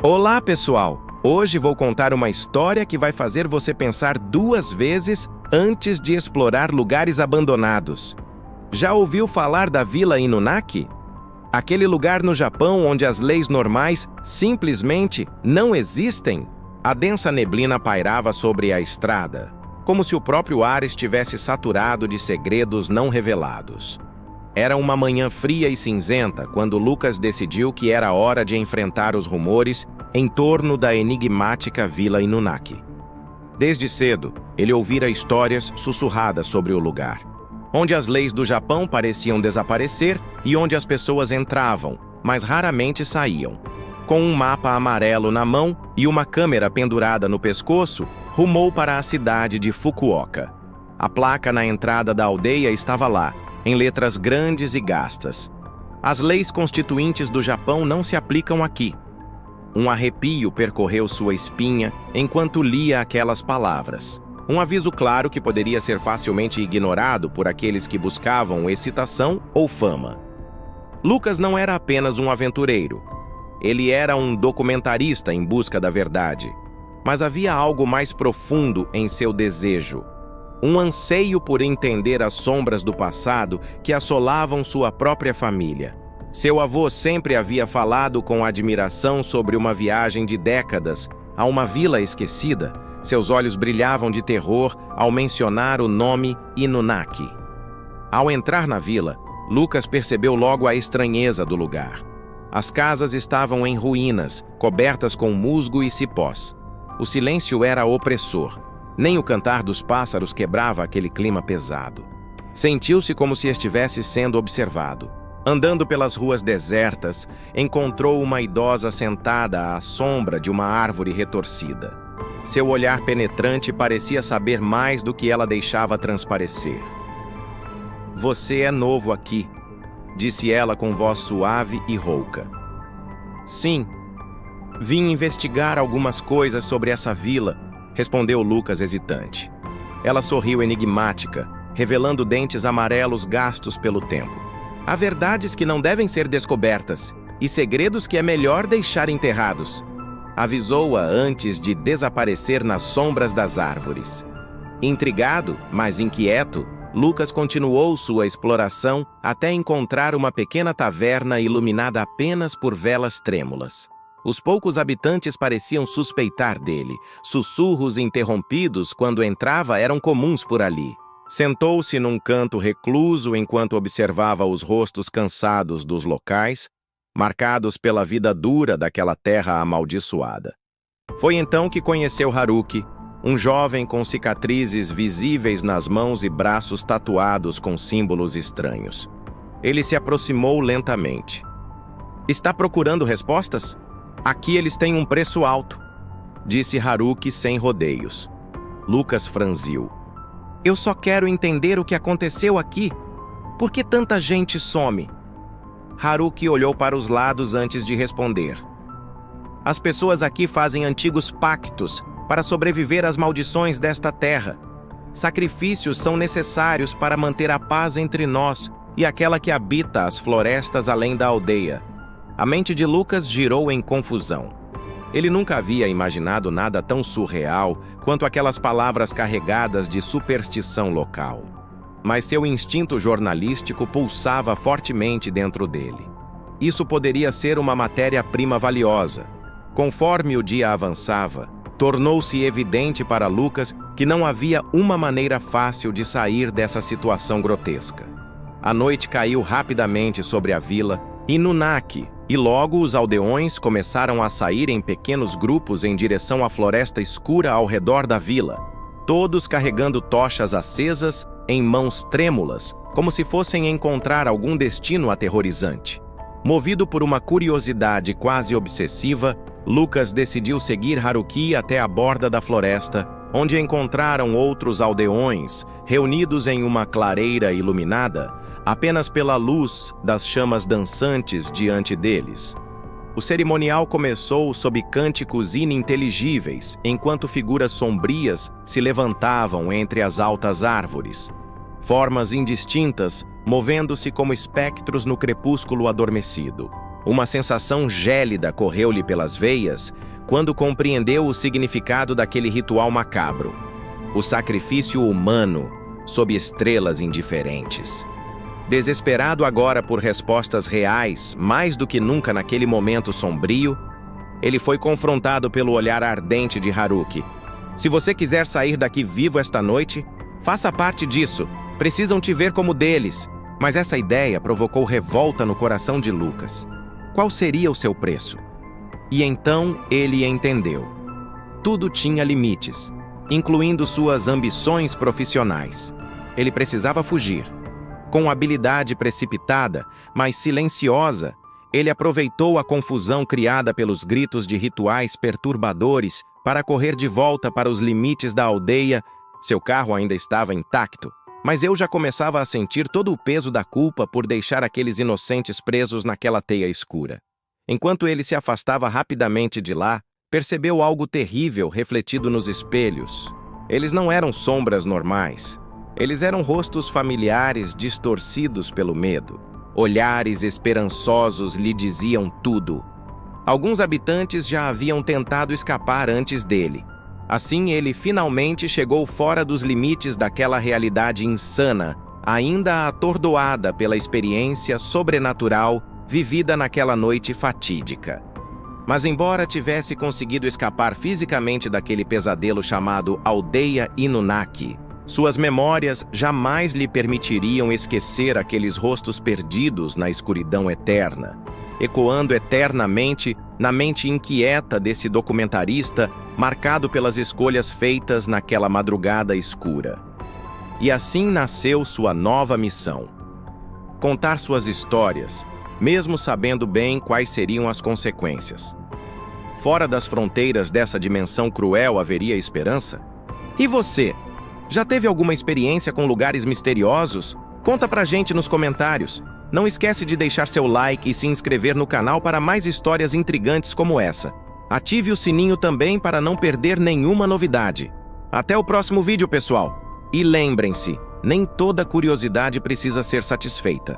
Olá, pessoal! Hoje vou contar uma história que vai fazer você pensar duas vezes antes de explorar lugares abandonados. Já ouviu falar da Vila Inunaki? Aquele lugar no Japão onde as leis normais simplesmente não existem? A densa neblina pairava sobre a estrada, como se o próprio ar estivesse saturado de segredos não revelados. Era uma manhã fria e cinzenta quando Lucas decidiu que era hora de enfrentar os rumores em torno da enigmática Vila Inunaki. Desde cedo, ele ouvira histórias sussurradas sobre o lugar, onde as leis do Japão pareciam desaparecer e onde as pessoas entravam, mas raramente saíam. Com um mapa amarelo na mão e uma câmera pendurada no pescoço, rumou para a cidade de Fukuoka. A placa na entrada da aldeia estava lá, em letras grandes e gastas. As leis constituintes do Japão não se aplicam aqui. Um arrepio percorreu sua espinha enquanto lia aquelas palavras. Um aviso claro que poderia ser facilmente ignorado por aqueles que buscavam excitação ou fama. Lucas não era apenas um aventureiro. Ele era um documentarista em busca da verdade. Mas havia algo mais profundo em seu desejo. Um anseio por entender as sombras do passado que assolavam sua própria família. Seu avô sempre havia falado com admiração sobre uma viagem de décadas a uma vila esquecida. Seus olhos brilhavam de terror ao mencionar o nome Inunaki. Ao entrar na vila, Lucas percebeu logo a estranheza do lugar. As casas estavam em ruínas, cobertas com musgo e cipós. O silêncio era opressor. Nem o cantar dos pássaros quebrava aquele clima pesado. Sentiu-se como se estivesse sendo observado. Andando pelas ruas desertas, encontrou uma idosa sentada à sombra de uma árvore retorcida. Seu olhar penetrante parecia saber mais do que ela deixava transparecer. "Você é novo aqui", disse ela com voz suave e rouca. "Sim, vim investigar algumas coisas sobre essa vila", respondeu Lucas hesitante. Ela sorriu enigmática, revelando dentes amarelos gastos pelo tempo. "Há verdades que não devem ser descobertas e segredos que é melhor deixar enterrados", avisou-a antes de desaparecer nas sombras das árvores. Intrigado, mas inquieto, Lucas continuou sua exploração até encontrar uma pequena taverna iluminada apenas por velas trêmulas. Os poucos habitantes pareciam suspeitar dele. Sussurros interrompidos quando entrava eram comuns por ali. Sentou-se num canto recluso enquanto observava os rostos cansados dos locais, marcados pela vida dura daquela terra amaldiçoada. Foi então que conheceu Haruki, um jovem com cicatrizes visíveis nas mãos e braços tatuados com símbolos estranhos. Ele se aproximou lentamente. "Está procurando respostas? Aqui eles têm um preço alto", disse Haruki sem rodeios. Lucas franziu. "Eu só quero entender o que aconteceu aqui. Por que tanta gente some?" Haruki olhou para os lados antes de responder. "As pessoas aqui fazem antigos pactos para sobreviver às maldições desta terra. Sacrifícios são necessários para manter a paz entre nós e aquela que habita as florestas além da aldeia." A mente de Lucas girou em confusão. Ele nunca havia imaginado nada tão surreal quanto aquelas palavras carregadas de superstição local. Mas seu instinto jornalístico pulsava fortemente dentro dele. Isso poderia ser uma matéria-prima valiosa. Conforme o dia avançava, tornou-se evidente para Lucas que não havia uma maneira fácil de sair dessa situação grotesca. A noite caiu rapidamente sobre a vila Inunaki, e logo os aldeões começaram a sair em pequenos grupos em direção à floresta escura ao redor da vila, todos carregando tochas acesas em mãos trêmulas, como se fossem encontrar algum destino aterrorizante. Movido por uma curiosidade quase obsessiva, Lucas decidiu seguir Haruki até a borda da floresta, onde encontraram outros aldeões, reunidos em uma clareira iluminada, apenas pela luz das chamas dançantes diante deles. O cerimonial começou sob cânticos ininteligíveis, enquanto figuras sombrias se levantavam entre as altas árvores. Formas indistintas, movendo-se como espectros no crepúsculo adormecido. Uma sensação gélida correu-lhe pelas veias quando compreendeu o significado daquele ritual macabro. O sacrifício humano sob estrelas indiferentes. Desesperado agora por respostas reais, mais do que nunca naquele momento sombrio, ele foi confrontado pelo olhar ardente de Haruki. Se você quiser sair daqui vivo esta noite, faça parte disso. Precisam te ver como deles. Mas essa ideia provocou revolta no coração de Lucas. Qual seria o seu preço? E então ele entendeu. Tudo tinha limites, incluindo suas ambições profissionais. Ele precisava fugir. Com habilidade precipitada, mas silenciosa, ele aproveitou a confusão criada pelos gritos de rituais perturbadores para correr de volta para os limites da aldeia. Seu carro ainda estava intacto, mas eu já começava a sentir todo o peso da culpa por deixar aqueles inocentes presos naquela teia escura. Enquanto ele se afastava rapidamente de lá, percebeu algo terrível refletido nos espelhos. Eles não eram sombras normais. Eles eram rostos familiares distorcidos pelo medo. Olhares esperançosos lhe diziam tudo. Alguns habitantes já haviam tentado escapar antes dele. Assim, ele finalmente chegou fora dos limites daquela realidade insana, ainda atordoada pela experiência sobrenatural vivida naquela noite fatídica. Mas embora tivesse conseguido escapar fisicamente daquele pesadelo chamado Aldeia Inunaki, suas memórias jamais lhe permitiriam esquecer aqueles rostos perdidos na escuridão eterna, ecoando eternamente na mente inquieta desse documentarista marcado pelas escolhas feitas naquela madrugada escura. E assim nasceu sua nova missão: contar suas histórias, mesmo sabendo bem quais seriam as consequências. Fora das fronteiras dessa dimensão cruel haveria esperança? E você? Já teve alguma experiência com lugares misteriosos? Conta pra gente nos comentários. Não esquece de deixar seu like e se inscrever no canal para mais histórias intrigantes como essa. Ative o sininho também para não perder nenhuma novidade. Até o próximo vídeo, pessoal! E lembrem-se, nem toda curiosidade precisa ser satisfeita.